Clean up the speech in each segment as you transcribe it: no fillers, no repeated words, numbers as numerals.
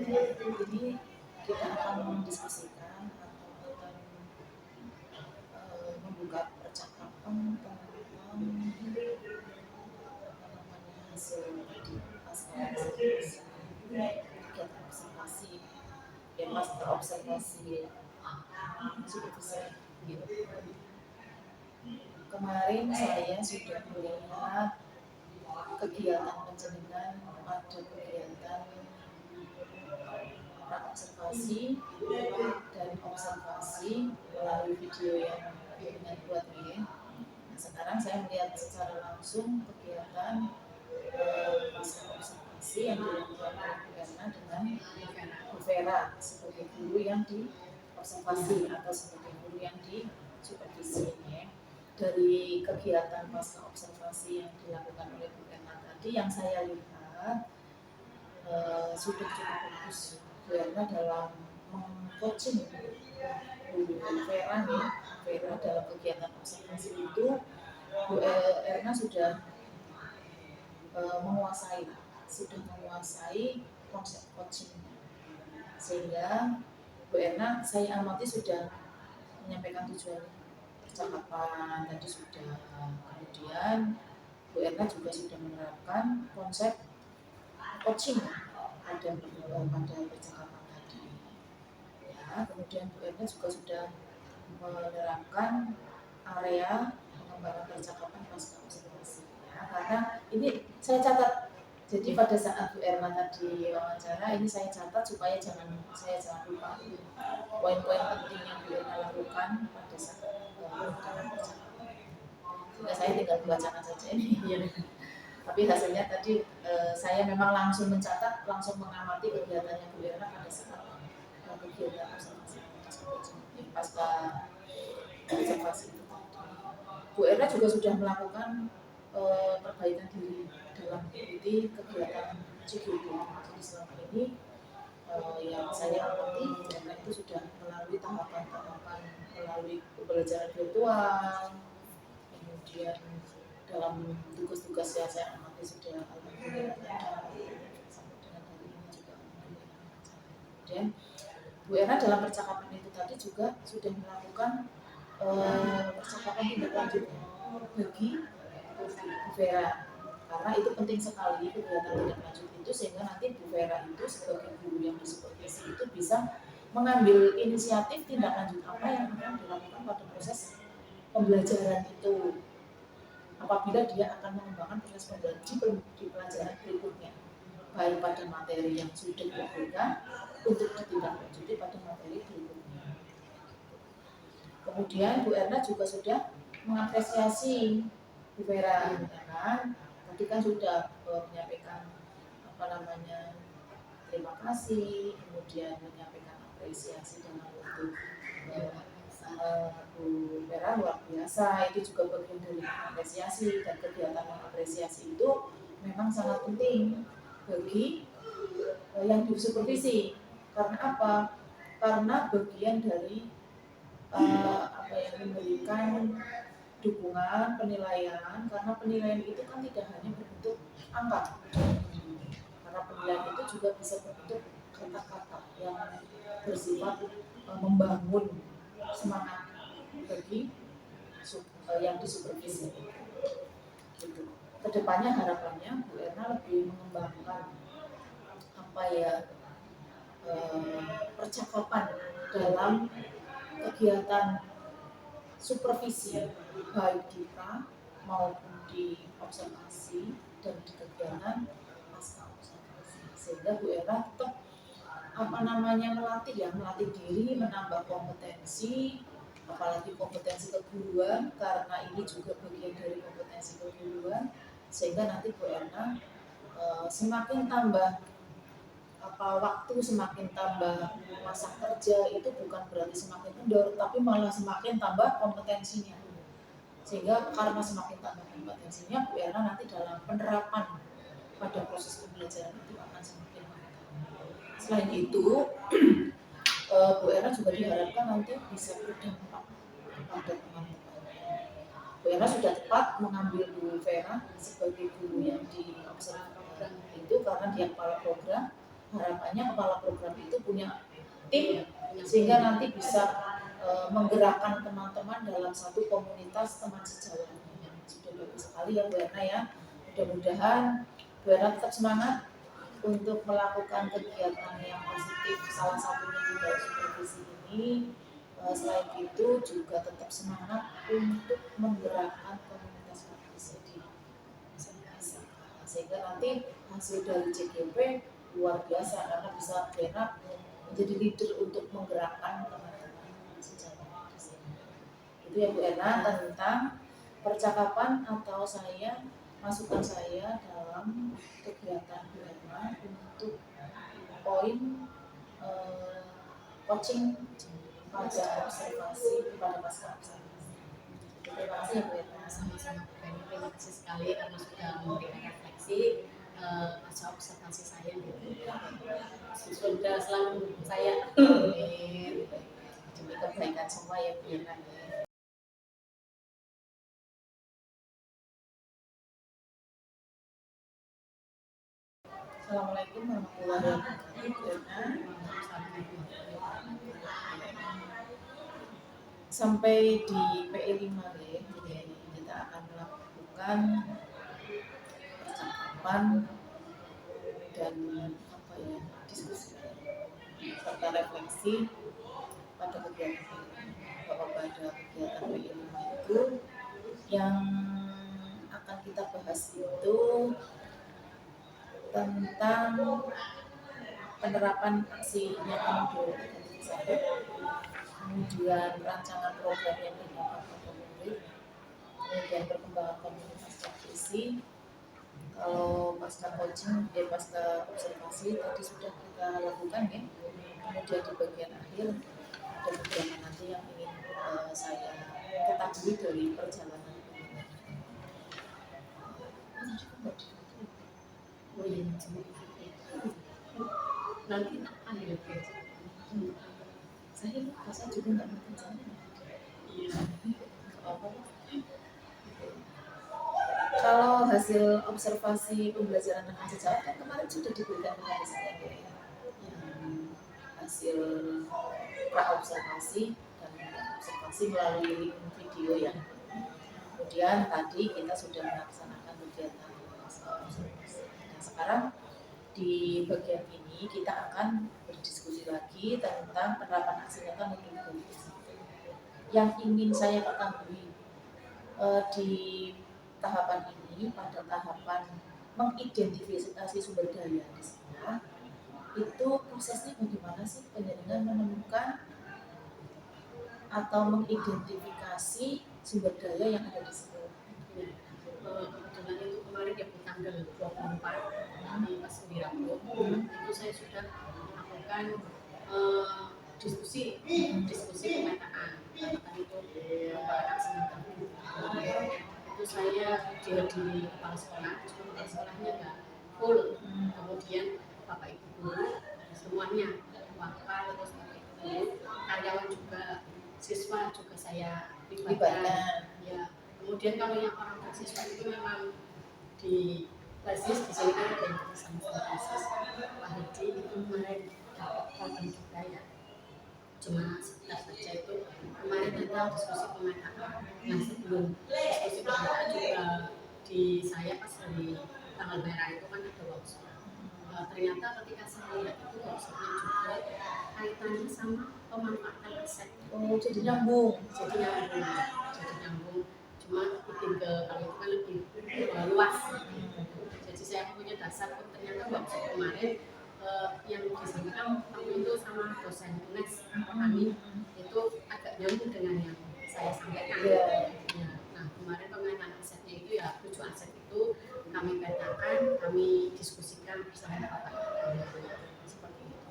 Ini kita akan mendiskusikan atau akan membuka percakapan tentang hasil kegiatan observasi master observasi supervisi gitu. Kemarin saya sudah melihat kegiatan penjenengan pada kegiatan observasi dan observasi melalui video yang dengan buat ini. Nah, sekarang saya melihat secara langsung kegiatan observasi yang dilakukan oleh Bu Erna dengan Bu Vera sebagai guru yang di observasi atau sebagai guru yang di supervisi ya. Dari kegiatan pasca observasi yang dilakukan oleh Bu Erna tadi yang saya lihat sudah cukup bagus Bu Erna dalam meng-coaching Bu Vera nih, Vera dalam kegiatan observasi itu Bu Erna sudah menguasai konsep coachingnya, sehingga Bu Erna saya amati sudah menyampaikan tujuan percakapan tadi sudah, kemudian Bu Erna juga sudah menerapkan konsep coaching pada percakapan tadi ya. Kemudian Bu Erna juga sudah menerapkan area pengembangan percakapan pasca observasi ya, karena ini saya catat. Jadi pada saat Bu Erna tadi wawancara ini saya catat supaya saya jangan lupa poin-poin penting yang Bu Erna lakukan pada saat dalam percakapan. Sehingga saya tinggal membacakan saja ini ya. Tapi hasilnya tadi saya memang langsung mencatat, langsung mengamati kegiatannya Bu Erna pada saat kegiatan observasi pasca observasi itu. Bu Erna juga sudah melakukan perbaikan diri dalam mengikuti kegiatan CGD. Jadi selama ini yang saya amati Bu Erna itu sudah melalui tahapan-tahapan melalui pembelajaran virtual, kemudian dalam tugas-tugas yang saya amati sudah alhamdulillah ada sampai dengan hari ini juga alhamdulillah. Kemudian Bu Erna dalam percakapan itu tadi juga sudah melakukan percakapan tindak lanjut bagi Bu Vera, karena itu penting sekali kegiatan tindak lanjut itu, sehingga nanti Bu Vera itu sebagai guru yang disupervisi itu bisa mengambil inisiatif tindak lanjut apa yang akan dilakukan pada proses pembelajaran itu apabila dia akan mengembangkan proses pembelajaran di pelajaran berikutnya, baik pada materi yang sudah diberikan untuk ditindaklanjuti pada materi berikutnya. Kemudian Bu Erna juga sudah mengapresiasi Bu Vera, ya kan? Tadi kan sudah menyampaikan terima kasih, kemudian menyampaikan apresiasi dalam bentuk Bu Vera luar biasa, itu juga bagian dari apresiasi, dan kegiatan mengapresiasi itu memang sangat penting bagi yang disupervisi. Karena apa? Karena bagian dari yang memberikan dukungan penilaian, karena penilaian itu kan tidak hanya berbentuk angka, karena penilaian itu juga bisa berbentuk kata-kata yang bersifat membangun semangat bagi yang disupervisi. Gitu. Kedepannya harapannya Bu Erna lebih mengembangkan percakapan dalam kegiatan supervisi baik kita maupun di observasi dan di kegiatan pasca observasi, sehingga Bu Erna tetap melatih diri, menambah kompetensi, apalagi kompetensi keguruan, karena ini juga bagian dari kompetensi keguruan, sehingga nanti Bu Erna semakin tambah waktu, semakin tambah masa kerja, itu bukan berarti semakin kendor, tapi malah semakin tambah kompetensinya. Sehingga karena semakin tambah kompetensinya, Bu Erna nanti dalam penerapan pada proses pembelajaran itu akan semakin mantap. Selain itu, Bu Erna juga diharapkan nanti bisa berdampak kepada teman-temannya. Bu Erna sudah tepat mengambil Bu Vera sebagai guru yang diobservasi itu karena dia kepala program. Harapannya kepala program itu punya tim sehingga nanti bisa menggerakkan teman-teman dalam satu komunitas teman sejawat. Sudah bagus sekali ya Bu Erna ya. Mudah-mudahan Bu Erna tetap semangat untuk melakukan kegiatan yang positif. Salah satunya juga supervisi ini. Selain itu juga tetap semangat untuk menggerakkan komunitas praktisi di sehingga nanti hasil dari CGP luar biasa karena bisa benar menjadi leader untuk menggerakkan teman-teman sejawat di sini. Itu ya Bu Erna tentang percakapan atau masukan saya dalam kegiatan Bu Erna untuk poin coaching pada observasi pada masa observasi. Terima kasih ya Bu Erna. Sama-sama Bu Feni, terima kasih sekali karena sudah memberikan refleksi masa observasi saya sudah selalu mendukung saya. Amin. Demi kebaikan semua ya Bu Erna. Assalamualaikum warahmatullahi wabarakatuh. Sampai di PE5 ya, kita akan melakukan percakapan dan diskusi serta refleksi pada kegiatan pada kegiatan PE5 itu yang akan kita bahas itu tentang penerapan aksi nyata modul kemudian rancangan program yang berdampak pada murid, kemudian perkembangan komunitas praktisi. Kalau pasca coaching, pasca observasi tadi sudah kita lakukan ya. Kemudian di bagian akhir ada beberapa nanti yang ingin saya ketahui dari perjalanan ini. Oh iya, nanti ambil saya juga nggak ngerti sana. Iya. Kalau hasil observasi pembelajaran dengan sejawat kan kemarin sudah diberikan kepada saya ya. Hasil pra-observasi dan observasi melalui video ya. Kemudian tadi kita sudah melaksanakan kegiatan observasi. Nah, sekarang di bagian ini kita akan berdiskusi lagi tentang penerapan aksi nyata modul komunikasi. Yang ingin saya ketahui di tahapan ini, pada tahapan mengidentifikasi sumber daya di sana, itu prosesnya bagaimana sih penjaringan menemukan atau mengidentifikasi sumber daya yang ada di situ? Kebetulan itu kemarin di tanggal 24 pas di Rabu itu saya sudah melakukan diskusi pemetaan tentang itu aksi nyata. Itu saya dihadiri kepala sekolah, cuma kepala sekolahnya nggak full. Kemudian bapak ibu guru semuanya, wakil terus bapak ibu guru, karyawan juga, siswa juga saya libatkan. Ya. Kemudian kalau yang orang siswa itu memang di basis di sini kan ada yang sama-sama basis Pak Hadi itu kemarin dapat konten juga ya, cuma sebentar saja itu kemarin tentang diskusi pemetaan. Nah sebelum diskusi pemetaan juga di saya pas dari tanggal merah itu kan ada workshop. Ternyata ketika saya lihat itu workshopnya juga kaitannya sama pemanfaatan aset. Oh, jadi nyambung. Cuma bikin ke kalau itu kan lebih luas. Jadi saya punya dasar ternyata workshop kemarin yang disampaikan waktu itu sama dosen UNES kami itu agak nyambung dengan yang saya sampaikan. Ya, nah kemarin pemetaan asetnya itu ya 7 aset itu kami petakan, kami diskusikan bersama Bapak seperti itu.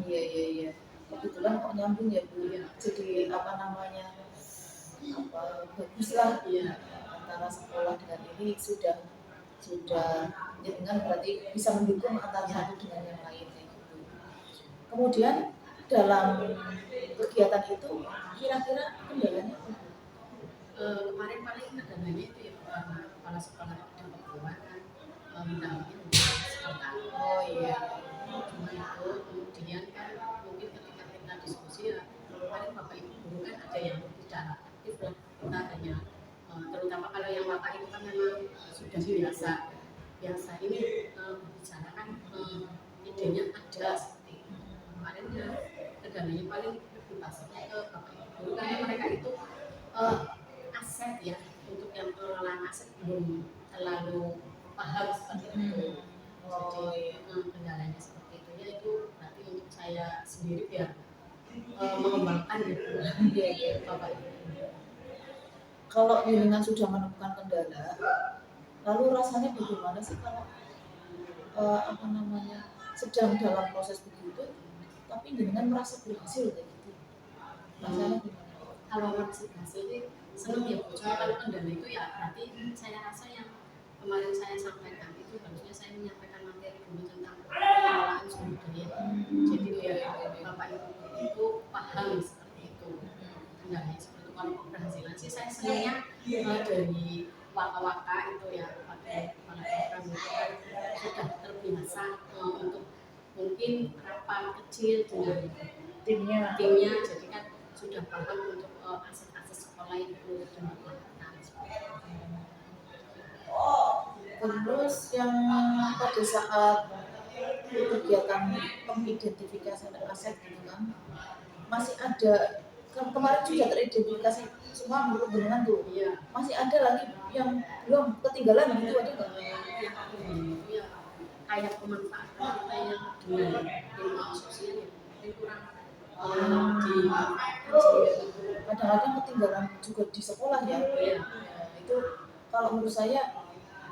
Iya. Kebetulan kok nyambung ya Bu. Ya. Jadi baguslah ya, antara sekolah dengan ini sudah dengan berarti bisa mendukung antara satu dengan yang lain gitu. Kemudian dalam kegiatan itu kira-kira kendalanya apa? kemarin paling kendalanya itu ya karena kepala sekolah ada kekurangan mendampingi untuk sekolah. Oh iya. Cuma itu kemudian kan mungkin ketika kita diskusi ya kemarin bapak ibu guru kan ada yang berbicara aktif lah, kita hanya terutama kalau yang bapak itu kan memang sudah biasa biasa ini berbicara kan idenya ada seperti itu. Kemarin ya kendalanya paling lebih pasnya ke bapak ibu guru karena mereka itu aset ya, untuk yang pengelolaan aset belum terlalu paham seperti itu. Oh Jadi iya. kendalanya seperti itu ya, itu berarti untuk saya sendiri biar mengembangkan gitu Iya, iya. bapak ibu. Kalau jenengan sudah menemukan kendala, lalu rasanya bagaimana sih kalau apa namanya sedang dalam proses begitu, tapi jenengan merasa berhasil kayak gitu? Rasanya gimana? Kalau masih hasil sih senang ya Bu. Cuma kalau kendala itu ya berarti saya rasa yang kemarin saya sampaikan itu harusnya saya menyampaikan materi dulu tentang pengelolaan sumber daya. Jadi biar bapak ibu itu paham seperti itu. Kendalanya seperti itu. Kalau keberhasilan sih saya senangnya dari waka-waka itu ya, pakai program itu kan sudah terbiasa untuk mungkin rapat kecil dengan timnya, jadi kan sudah paham untuk aset-aset sekolah yang perlu dilakukan. Terus yang pada saat kegiatan pengidentifikasian aset gitu kan, masih ada kan kemarin sudah teridentifikasi semua menurut jenengan tuh, Iya, masih ada lagi yang belum ketinggalan gitu, ada nggak? yang itu ya kayak pemanfaatan kita yang dengan lingkungan sosial ya mungkin kurang dimanfaatkan sehingga Kadang-kadang ketinggalan juga di sekolah ya. iya. Itu kalau menurut saya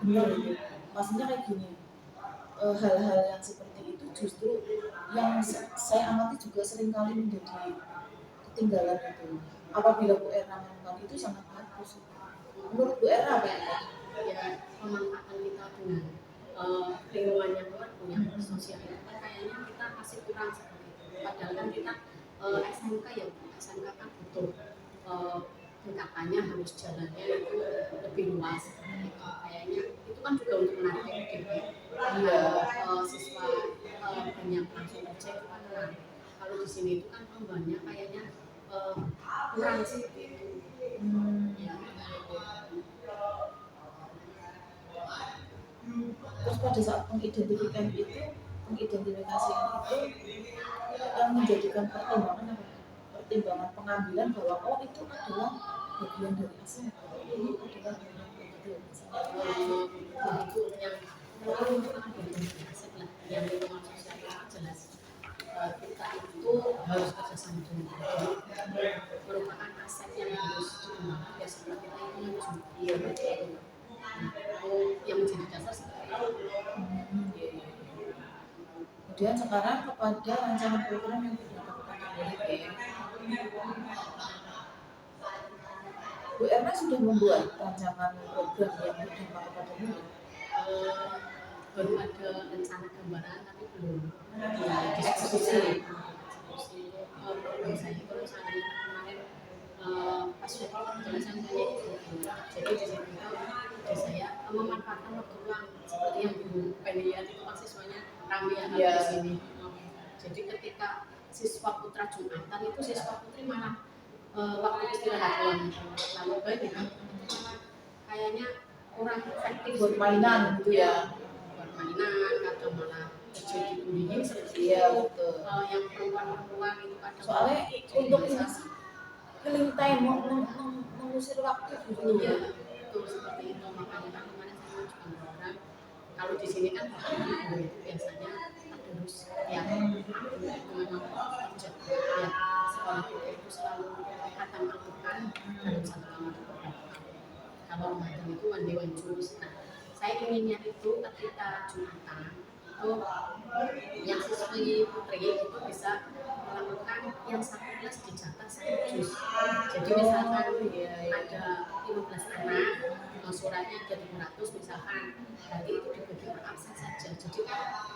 benar itu, maksudnya kayak gini, hal-hal yang seperti itu justru yang saya amati juga seringkali menjadi ketinggalan itu. Apabila Bu Erna melakukan itu sangat bagus. Menurut Bu Erna apa itu? Ya pemanfaatan kita dengan lingkungan yang luar punya sosial itu kan kayaknya kita masih kurang seperti itu. Padahal kan kita SMK ya, SMK kan butuh tingkatannya harus jalannya itu lebih luas seperti itu. Kayaknya itu kan juga untuk menarik PDB. Iya. Siswa banyak langsung kerja itu kan menarik. Kalau di sini itu kan pengembangannya kayaknya kurang sih itu. Ya. Terus pada saat pengidentifikasian itu yang menjadikan pertimbangan apa? Pertimbangan pengambilan bahwa oh itu adalah bagian dari aset, ini adalah bagian begitu. Itu yang itu kan bagian aset lah, yang lingkungan sosial itu jelas kita itu harus kerjasama dengan merupakan aset yang harus dikembangkan biar setelah kita itu maju. Iya betul. Yang menjadi dasar seperti itu. Iya, iya. Kemudian sekarang kepada rancangan program yang berdampak kepada murid ya. Bu Erna sudah membuat rancangan program yang berdampak kepada murid. Baru ada rencana gambaran tapi belum diskusi. Program saya itu rencananya kemarin pas penjelasan saya itu. Jadi di situ ide saya memanfaatkan waktu luang seperti yang Bu pengen lihat itu kan siswanya ramai ya di sini. Jadi ketika siswa putra Jumatan itu siswa putri malah waktu istirahat lalu baik itu kayaknya kurang efektif Buat mainan gitu ya. buat mainan atau malah jadi bullying seperti Iya itu. betul. Yang perempuan itu kadang Soalnya untuk ini sih killing time, mengusir waktu gitu. Iya, betul seperti itu. Makanya kan kemarin saya mengajukan program. Kalau di sini kan bapak ibu itu biasanya terus yang aku itu memang kerja ya sekolah kita itu selalu khatam Al-Quran dalam satu kamar beberapa kali. Kalau Ramadan itu one day one juz. Nah, saya inginnya itu ketika Jumatan itu yang siswi putri itu bisa melakukan yang satu kelas dicatat satu juz. Jadi misalkan ada 15 anak, suratnya ada 500 misalkan, berarti itu dibagi per absen saja. Jadi kan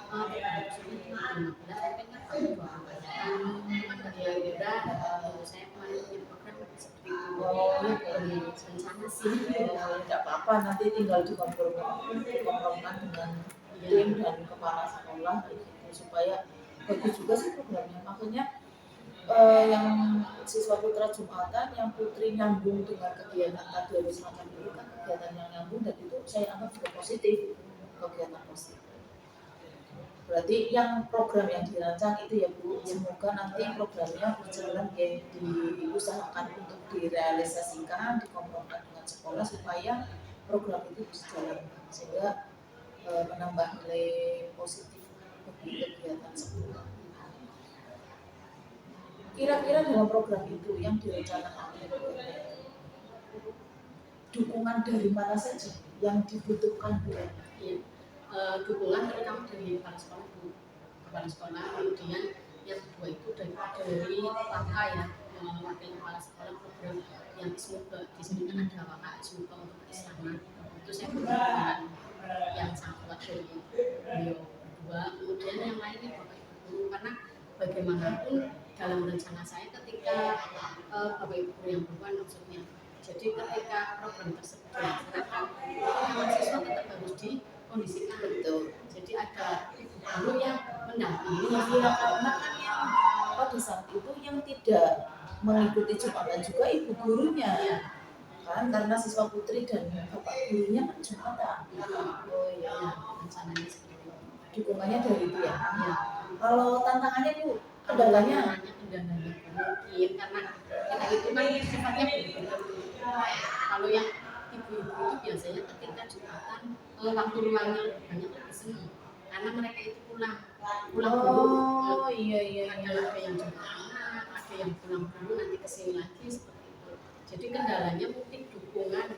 300 unit itu 15 tapi kan kalau 20 itu kan bagian berat. Saya kemarin punya program seperti itu. Oh, Ini rencana sih. tidak apa-apa, nanti tinggal dikompromikan dengan tim dan kepala sekolah gitu, supaya bagus juga sih programnya. Maksudnya yang siswa putra Jumatan, yang putri nyambung dengan kegiatan tadi ada semacam itu kan kegiatan yang nyambung, dan itu saya anggap juga positif, kegiatan positif. Berarti yang program yang dirancang itu ya Bu, semoga nanti programnya berjalan ya, diusahakan untuk direalisasikan, dikompromikan dengan sekolah supaya program itu bisa jalan sehingga menambah nilai positif bagi kegiatan sekolah. Kira-kira dalam program itu yang direncanakan oleh Bu, dukungan dari mana saja yang dibutuhkan Bu? Iya. Dukungan terutama dari kepala sekolah Bu, kepala sekolah. Kemudian yang kedua itu dari WAKA ya, wakil kepala sekolah program yang semoga di sini kan ada WAKA semoga untuk keislaman. Itu saya berikan yang sangat kuat dari beliau berdua. Kemudian yang lainnya Bapak Ibu guru, karena bagaimanapun dalam rencana saya ketika Bapak Ibu guru yang berubah maksudnya, jadi ketika program tersebut dilaksanakan mahasiswa tetap harus dikondisikan. Betul. Jadi ada ibu guru yang mendampingi. Iya, karena kan yang pada saat itu yang tidak mengikuti Jumatan juga ibu gurunya. Iya. Kan karena siswa putri dan bapak gurunya kan Jumatan. Oh iya, rencananya seperti itu. Dukungannya dari itu ya. Iya. Kalau tantangannya Bu, kendalanya mungkin karena kita itu kan sifatnya berbeda. Kalau yang ibu-ibu itu biasanya ketika Jumatan waktu ruangnya lebih banyak lebih senang karena mereka itu pulang dulu. Oh iya. Ada yang Jumatan, ada yang pulang dulu nanti kesini lagi seperti itu. Jadi kendalanya mungkin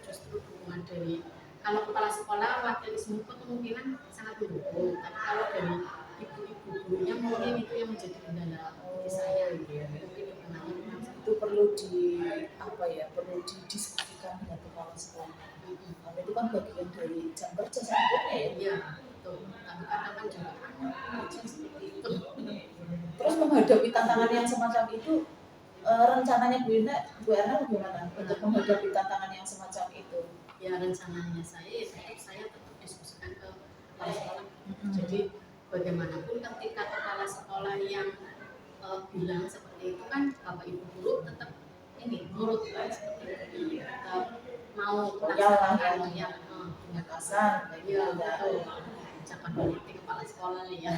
justru dukungan dari kalau kepala sekolah wakil ismuko kemungkinan sangat mendukung, tapi kalau dari ibu-ibu gurunya mungkin itu yang menjadi kendala bagi saya. Mungkin dukungannya itu perlu perlu didiskusikan dengan kepala sekolah. Karena itu kan bagian dari jam kerja sebetulnya ya. Iya, betul. Tapi kadang kan juga kerja seperti itu. Terus menghadapi tantangan yang semacam itu, rencananya Bu Erna bagaimana untuk menghadapi tantangan yang semacam itu? Ya rencananya saya tetap diskusikan ke kepala sekolah. Jadi bagaimanapun ketika kepala sekolah yang bilang seperti itu kan Bapak Ibu guru tetap nurut kan seperti itu. Mau melaksanakan yang pengawasan ya betul. Ucapan politik kepala sekolah ya.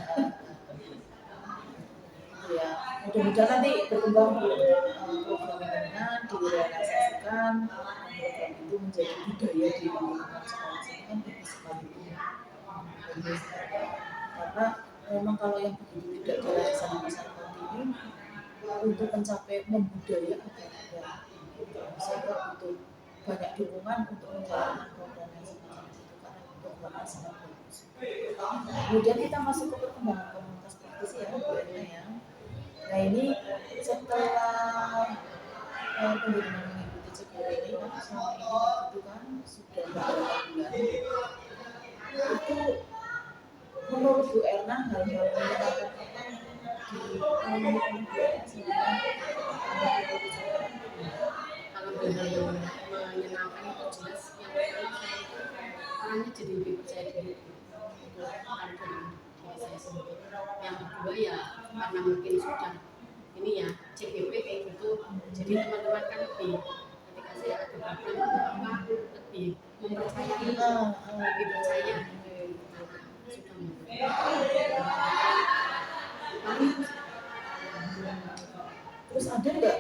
Ya, mudah-mudahan nanti berkembang programnya direalisasikan, program itu menjadi budaya di lingkungan sekolah kan bagus sekali. Karena memang kalau yang begitu tidak dilaksanakan ini untuk mencapai membudaya agar saya butuh banyak dukungan untuk menjalankan program yang semacam itu karena programnya sangat bagus. Kemudian kita masuk ke perkembangan komunitas praktisi ya Bu Erna ya. Nah ini setelah pembinaan mengikuti CGW ini kan selama ini itu kan sudah beberapa bulan. Itu menurut Bu Erna hal-hal yang menyenangkan apa di komunitas sehingga kalau hal yang menyenangkan itu jelas yang pertama saya itu orangnya jadi lebih percaya diri karena dari saya sendiri. Yang kedua ya karena mungkin sudah ini ya CGP kayak gitu, jadi teman-teman kan lebih ketika saya ada program atau apa lebih mempercayai, lebih percaya sudah terus ada nggak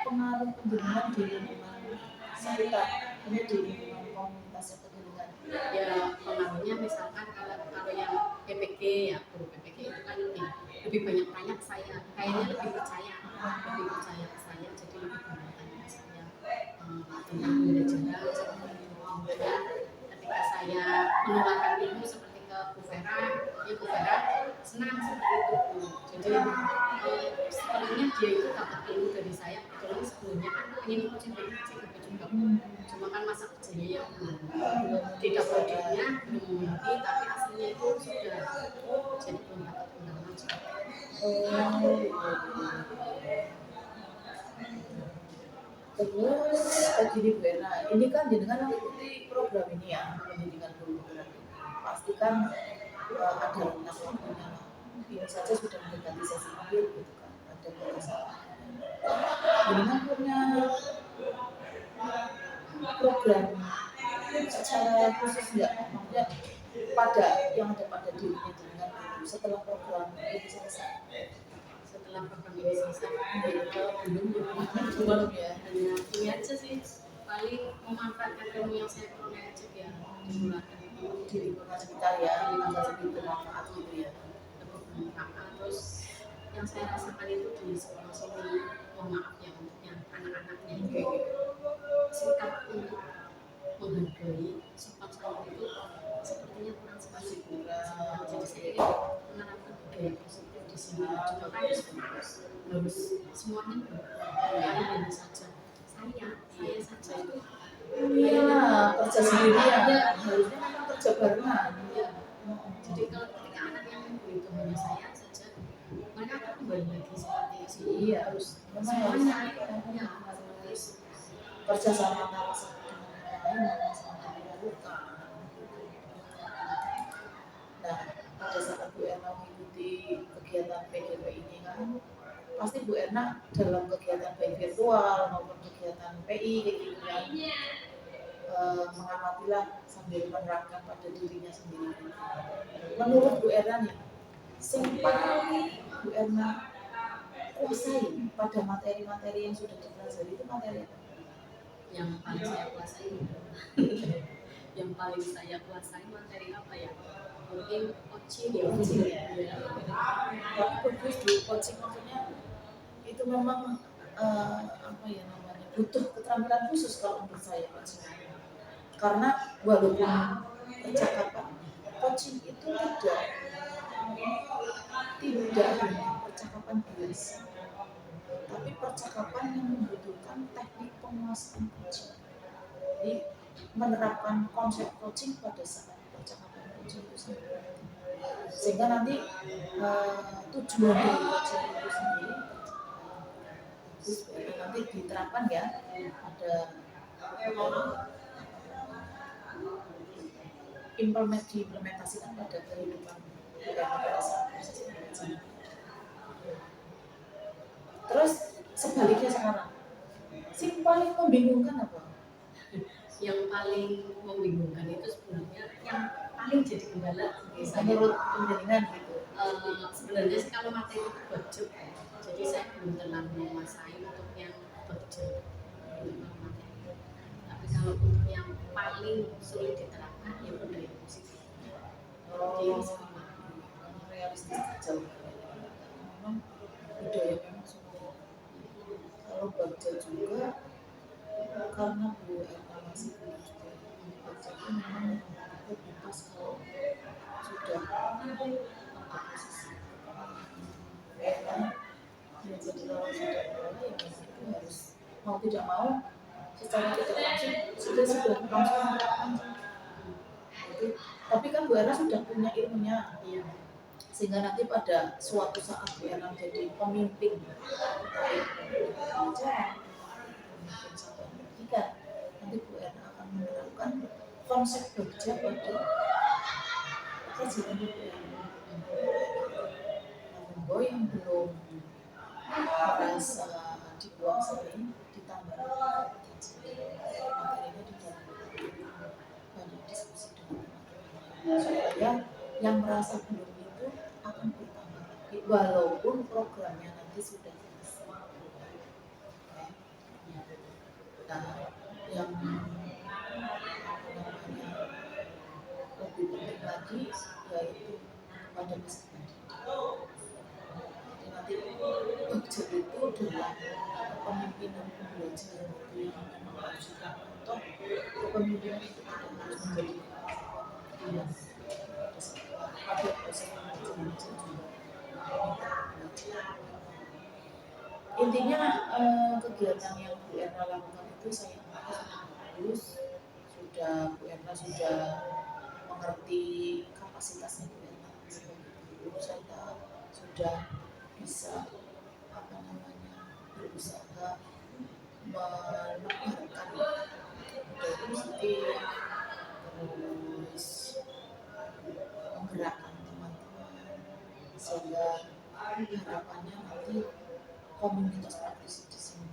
pengaruh penjaringan di lingkungan sekitar ini di lingkungan komunitas penjaringan? Ya pengaruhnya misalkan kalau yang PPG ya guru PPG itu kan lebih banyak tanya ke saya, kayaknya lebih percaya ke saya, jadi lebih banyak tanya ke saya tentang pembelajaran seperti itu. Kemudian ketika saya menularkan ilmu seperti ke Bu Vera, ya Bu Vera senang seperti itu. Jadi sebenarnya dia itu dapat ilmu dari saya, kebetulan sebelumnya kan ingin ikut CGP juga, cuma kan masa kerjanya yang tidak produknya belum memenuhi, tapi hasilnya itu sudah, jadi belum dapat undangan. Terus begini Bu Erna, ini kan jenengan mengikuti program ini ya, pendidikan guru bergerak ini. Pastikan ada rentang waktunya lah. Ini saja sudah mendekati sesi akhir gitu kan, ada batasan. Jenengan punya program secara khusus nggak? Maksudnya pada yang ada pada dirinya jenengan itu setelah program ini selesai. Setelah program ini selesai, Belum ya. hanya ini aja sih, paling memanfaatkan ilmu yang saya peroleh aja biar digunakan Di lingkungan sekitar ya, agar lebih bermanfaat gitu ya. lebih bermanfaat. Terus yang saya rasakan itu di sekolah sini, mohon maaf ya untuk yang anak-anaknya itu sikap untuk menghargai sopan santun itu sepertinya kurang sekali. Jadi saya ingin menerapkan budaya positif di sini. Cuma kan harus semuanya berani saja. Saya saja itu Iya, kerja sendirian. Harusnya memang kerja barengan. ya. Jadi kalau ketika anak yang itu hanya saya saja, mereka akan kembali lagi seperti sini. Iya, Harus memang semuanya harus ya harus kerja sama antara satu dengan yang lain memang sangat diperlukan. Nah, pada saat Bu Erna mengikuti kegiatan PGP ini kan, pasti Bu Erna dalam kegiatan baik virtual maupun kegiatan PI kayak gitu kan, mengamatilah sambil menerapkan pada dirinya sendiri. Menurut Bu Erna nih, sing paling Bu Erna kuasai pada materi-materi yang sudah dipelajari itu materi apa? yang paling saya kuasai. Yang paling saya kuasai materi apa ya? Mungkin coaching ya. Tapi bagus di coaching maksudnya itu memang apa ya namanya, butuh keterampilan khusus kalau menurut saya coaching. Karena walaupun percakapan, coaching itu tidak hanya percakapan biasa, tapi percakapan yang membutuhkan teknik penguasaan coaching. Jadi menerapkan konsep coaching pada saat percakapan coaching itu sendiri, sehingga nanti tujuan dari coaching itu sendiri nanti diterapkan ya, ada diimplementasikan pada kehidupan kita pada saat proses mengaji. Terus sebaliknya sekarang, sing paling membingungkan apa? Yang paling membingungkan itu sebenarnya yang paling jadi kendala Menurut penjaringan gitu. Sebenarnya sih kalau materi itu budget, jadi saya belum terlalu menguasai untuk yang budget. Tapi kalau untuk yang paling sulit diterapkan ya budaya positif. Jadi Oh, realistis jauh. Memang budaya memang sulit. Kalau baca juga karena Bu Erna masih belum juga baca itu memang lebih pas kalau sudah ada posisi Erna ya, jadi kalau sudah mulai ya memang itu harus mau tidak mau secara tidak langsung sudah langsung menerapkan. Jadi, tapi kan Bu Erna sudah punya ilmunya iya. sehingga nanti pada suatu saat Bu Erna menjadi pemimpin pelajaran, pemimpin satuan pendidikan, nanti Bu Erna akan menerapkan konsep kerja pada kajian Bu Erna. Namun yang belum merasa dikuasai ditambah materinya ditambah banyak diskusi dengan teman-teman supaya yang merasa belum itu akan bertambah lagi walaupun programnya nanti sudah selesai. Nah, yang lebih penting lagi yaitu pada kesehatan. Jadi nanti budget itu adalah kepemimpinan pembelajaran itu yang memang harus dilakukan. Kepemimpinan itu tidak harus menjadi dia pada proses pembelajaran juga. Intinya kegiatan yang Bu Erna lakukan itu saya anggap sudah bagus, Bu Erna sudah mengerti kapasitasnya Bu Erna sudah bisa berusaha menebarkan budaya positif, terus menggerakkan teman-teman, sehingga harapannya nanti komunitas praktisi di sini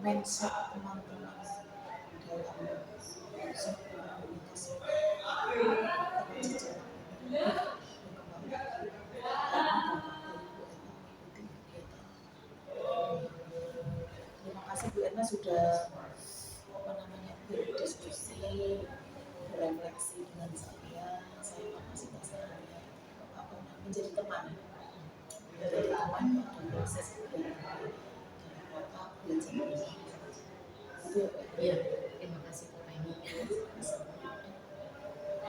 mindset teman-teman dalam sebuah komunitas Terima kasih Bu Erna sudah berdiskusi, berefleksi dengan saya kapasitasnya menjadi teman dalam proses belajar. Iya, terima kasih Pak Penny.